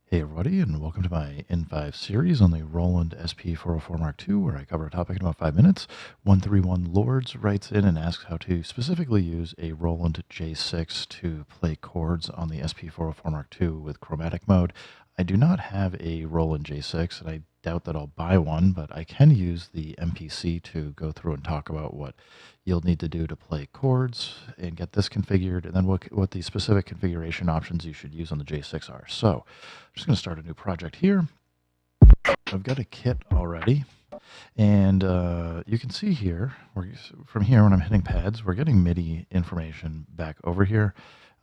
Hey everybody, and welcome to my N5 series on the Roland SP404 mk2, where I cover a topic in about 5 minutes. 131 Lords writes in and asks how to specifically use a Roland J-6 to play chords on the SP404 mk2 with chromatic mode. I do not have a Roland J-6, and I doubt that I'll buy one, but I can use the MPC to go through and talk about what you'll need to do to play chords and get this configured, and then what the specific configuration options you should use on the J6 are. So I'm just going to start a new project here. I've got a kit already, and you can see here, from here when I'm hitting pads, we're getting MIDI information back over here.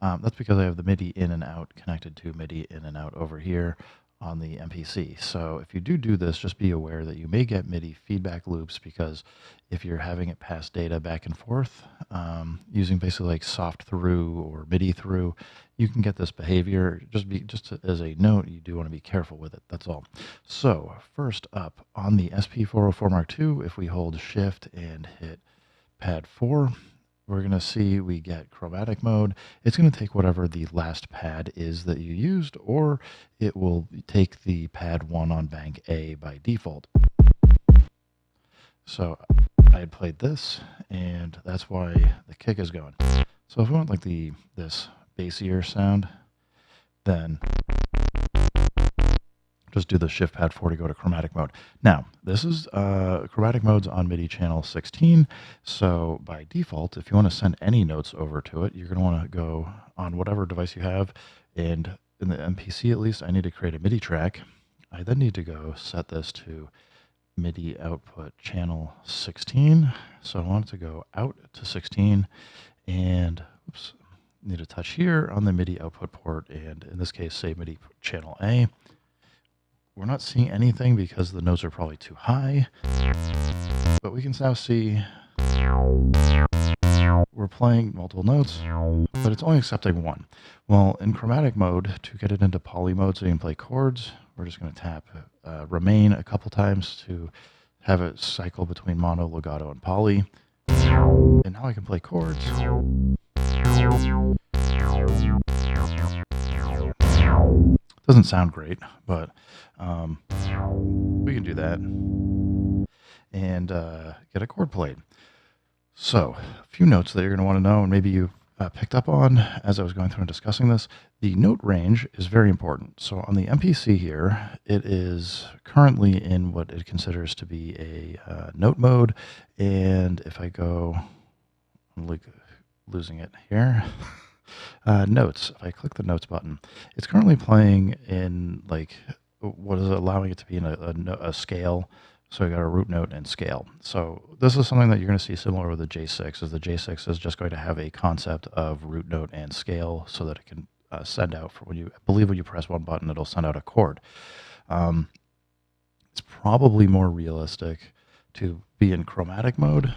That's because I have the MIDI in and out connected to MIDI in and out over here on the MPC. So if you do this, just be aware that you may get MIDI feedback loops, because if you're having it pass data back and forth using basically like soft through or MIDI through, you can get this behavior. Just as a note, you do want to be careful with it. That's all. So first up on the SP404 mk2, if we hold Shift and hit pad 4, we're going to see we get chromatic mode. It's going to take whatever the last pad is that you used, or it will take the pad 1 on bank A by default. So I had played this, and that's why the kick is going. So if we want like this bassier sound, then just do the Shift pad 4 to go to chromatic mode. Now, this is chromatic mode's on MIDI channel 16. So by default, if you want to send any notes over to it, you're going to want to go on whatever device you have. And in the MPC, at least, I need to create a MIDI track. I then need to go set this to MIDI output channel 16. So I want it to go out to 16. And oops, need a touch here on the MIDI output port. And in this case, say MIDI channel A. We're not seeing anything because the notes are probably too high, but we can now see we're playing multiple notes, but it's only accepting one. Well, in chromatic mode, to get it into poly mode so you can play chords, we're just going to tap remain a couple times to have it cycle between mono, legato, and poly. And now I can play chords. Doesn't sound great, but we can do that and get a chord played. So a few notes that you're going to want to know, and maybe you picked up on as I was going through and discussing this. The note range is very important. So on the MPC here, it is currently in what it considers to be a note mode. And if I go, I'm losing it here. Notes. If I click the notes button, it's currently playing in like what is allowing it to be in a scale. So I got a root note and scale. So this is something that you're going to see similar with the J6. Is the J6 is just going to have a concept of root note and scale, so that it can send out for when you press one button, it'll send out a chord. It's probably more realistic to be in chromatic mode,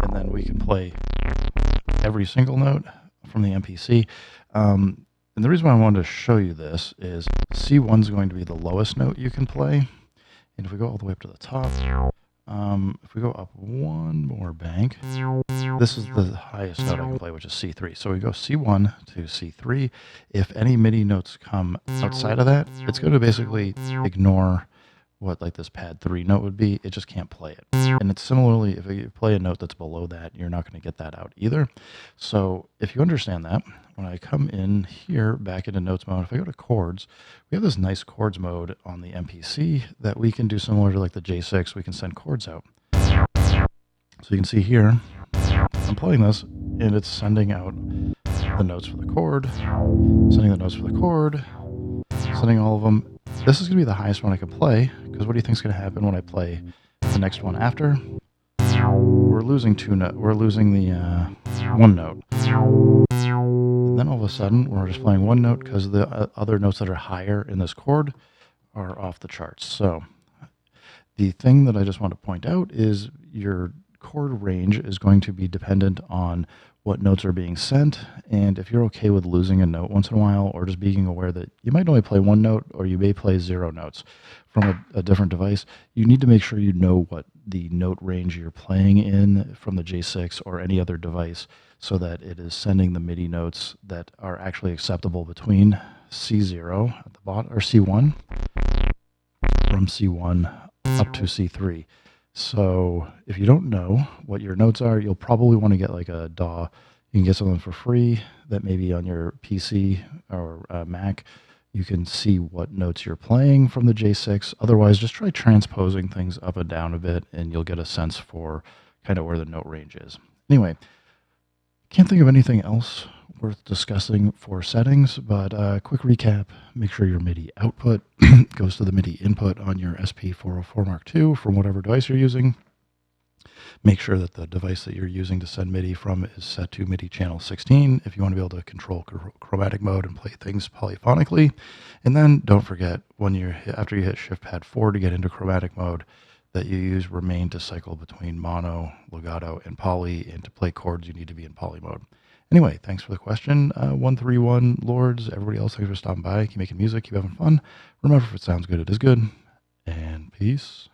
and then we can play every single note from the MPC. And the reason why I wanted to show you this is C1 is going to be the lowest note you can play. And if we go all the way up to the top, if we go up one more bank, this is the highest note I can play, which is C3. So we go C1 to C3. If any MIDI notes come outside of that, it's going to basically ignore what like this pad 3 note would be. It just can't play it. And it's similarly, if you play a note that's below that, you're not going to get that out either. So if you understand that, when I come in here back into notes mode, if I go to chords, we have this nice chords mode on the MPC that we can do similar to like the J6. We can send chords out. So you can see here, I'm playing this and it's sending out the notes for the chord, sending the notes for the chord, sending all of them. This is going to be the highest one I can play, because what do you think is going to happen when I play the next one after? We're losing we're losing the one note. And then all of a sudden, we're just playing one note because the other notes that are higher in this chord are off the charts. So the thing that I just want to point out is your chord range is going to be dependent on what notes are being sent, and if you're okay with losing a note once in a while, or just being aware that you might only play one note, or you may play 0 notes from a different device, you need to make sure you know what the note range you're playing in from the J6 or any other device, so that it is sending the MIDI notes that are actually acceptable between C0 at the bottom, or C1, from C1 up to C3. So if you don't know what your notes are, you'll probably want to get like a DAW. You can get something for free that maybe on your PC or Mac, you can see what notes you're playing from the J6. Otherwise, just try transposing things up and down a bit, and you'll get a sense for kind of where the note range is. Anyway, can't think of anything else worth discussing for settings, but quick recap, make sure your MIDI output goes to the MIDI input on your SP404 mk2 from whatever device you're using. Make sure that the device that you're using to send MIDI from is set to MIDI channel 16 if you want to be able to control chromatic mode and play things polyphonically. And then don't forget, after you hit Shift Pad 4 to get into chromatic mode, that you use remain to cycle between mono, legato, and poly, and to play chords you need to be in poly mode. Anyway, thanks for the question, 131 Lords. Everybody else, thanks for stopping by. Keep making music, keep having fun. Remember, if it sounds good, it is good. And peace.